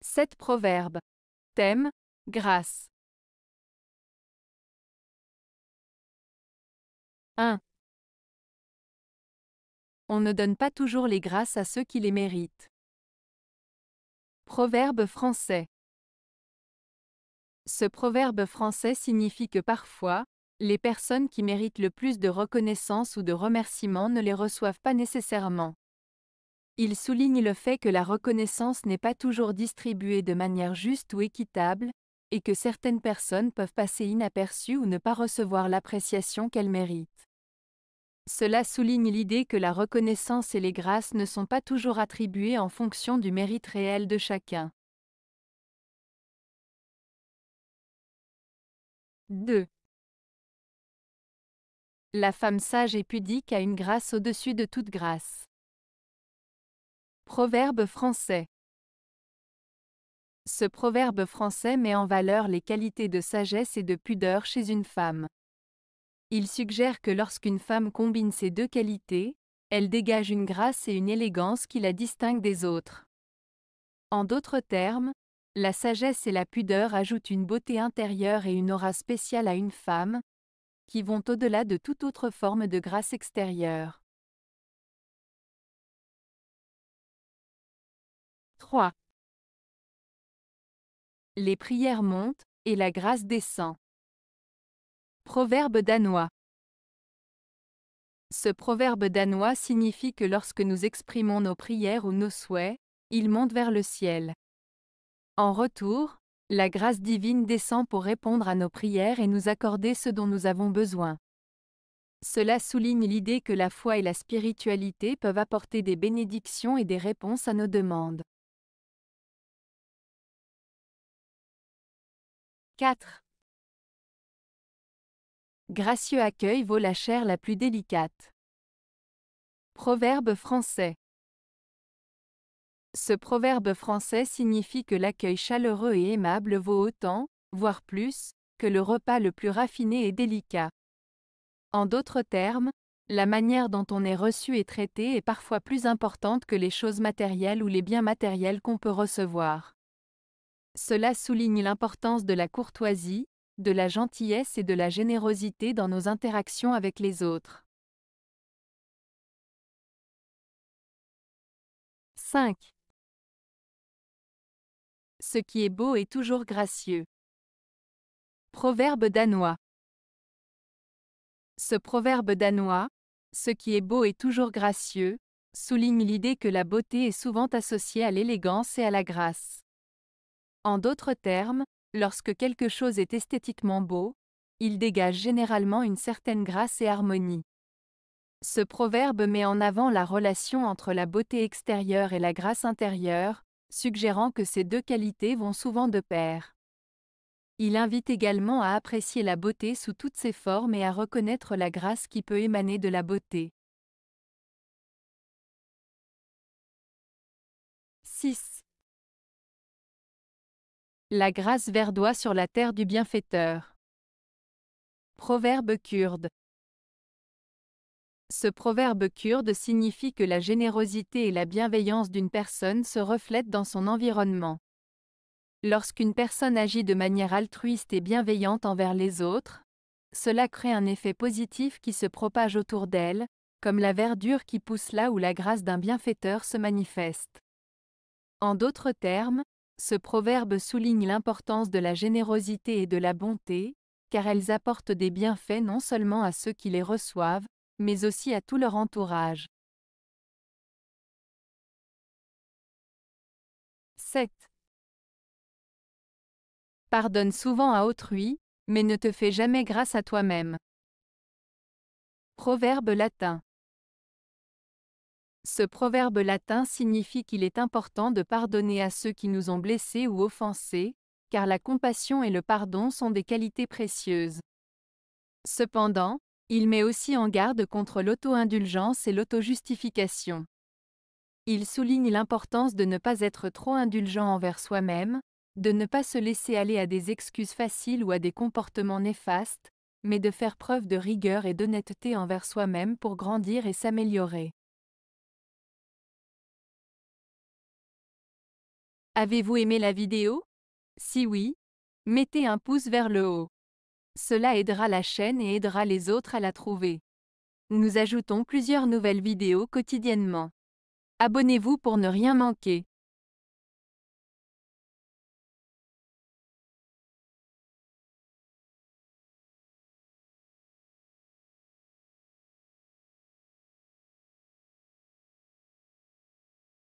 7 proverbes. Thème, grâce. 1. On ne donne pas toujours les grâces à ceux qui les méritent. Proverbe français. Ce proverbe français signifie que parfois, les personnes qui méritent le plus de reconnaissance ou de remerciements ne les reçoivent pas nécessairement. Il souligne le fait que la reconnaissance n'est pas toujours distribuée de manière juste ou équitable, et que certaines personnes peuvent passer inaperçues ou ne pas recevoir l'appréciation qu'elles méritent. Cela souligne l'idée que la reconnaissance et les grâces ne sont pas toujours attribuées en fonction du mérite réel de chacun. 2. La femme sage et pudique a une grâce au-dessus de toute grâce. Proverbe français. Ce proverbe français met en valeur les qualités de sagesse et de pudeur chez une femme. Il suggère que lorsqu'une femme combine ces deux qualités, elle dégage une grâce et une élégance qui la distinguent des autres. En d'autres termes, la sagesse et la pudeur ajoutent une beauté intérieure et une aura spéciale à une femme, qui vont au-delà de toute autre forme de grâce extérieure. 3. Les prières montent, et la grâce descend. Proverbe danois. Ce proverbe danois signifie que lorsque nous exprimons nos prières ou nos souhaits, ils montent vers le ciel. En retour, la grâce divine descend pour répondre à nos prières et nous accorder ce dont nous avons besoin. Cela souligne l'idée que la foi et la spiritualité peuvent apporter des bénédictions et des réponses à nos demandes. 4. Gracieux accueil vaut la chair la plus délicate. Proverbe français. Ce proverbe français signifie que l'accueil chaleureux et aimable vaut autant, voire plus, que le repas le plus raffiné et délicat. En d'autres termes, la manière dont on est reçu et traité est parfois plus importante que les choses matérielles ou les biens matériels qu'on peut recevoir. Cela souligne l'importance de la courtoisie, de la gentillesse et de la générosité dans nos interactions avec les autres. 5. Ce qui est beau est toujours gracieux. Proverbe danois. Ce proverbe danois, ce qui est beau est toujours gracieux, souligne l'idée que la beauté est souvent associée à l'élégance et à la grâce. En d'autres termes, lorsque quelque chose est esthétiquement beau, il dégage généralement une certaine grâce et harmonie. Ce proverbe met en avant la relation entre la beauté extérieure et la grâce intérieure, suggérant que ces deux qualités vont souvent de pair. Il invite également à apprécier la beauté sous toutes ses formes et à reconnaître la grâce qui peut émaner de la beauté. 6. La grâce verdoie sur la terre du bienfaiteur. Proverbe kurde. Ce proverbe kurde signifie que la générosité et la bienveillance d'une personne se reflètent dans son environnement. Lorsqu'une personne agit de manière altruiste et bienveillante envers les autres, cela crée un effet positif qui se propage autour d'elle, comme la verdure qui pousse là où la grâce d'un bienfaiteur se manifeste. En d'autres termes, ce proverbe souligne l'importance de la générosité et de la bonté, car elles apportent des bienfaits non seulement à ceux qui les reçoivent, mais aussi à tout leur entourage. 7. Pardonne souvent à autrui, mais ne te fais jamais grâce à toi-même. Proverbe latin. Ce proverbe latin signifie qu'il est important de pardonner à ceux qui nous ont blessés ou offensés, car la compassion et le pardon sont des qualités précieuses. Cependant, il met aussi en garde contre l'auto-indulgence et l'auto-justification. Il souligne l'importance de ne pas être trop indulgent envers soi-même, de ne pas se laisser aller à des excuses faciles ou à des comportements néfastes, mais de faire preuve de rigueur et d'honnêteté envers soi-même pour grandir et s'améliorer. Avez-vous aimé la vidéo? Si oui, mettez un pouce vers le haut. Cela aidera la chaîne et aidera les autres à la trouver. Nous ajoutons plusieurs nouvelles vidéos quotidiennement. Abonnez-vous pour ne rien manquer.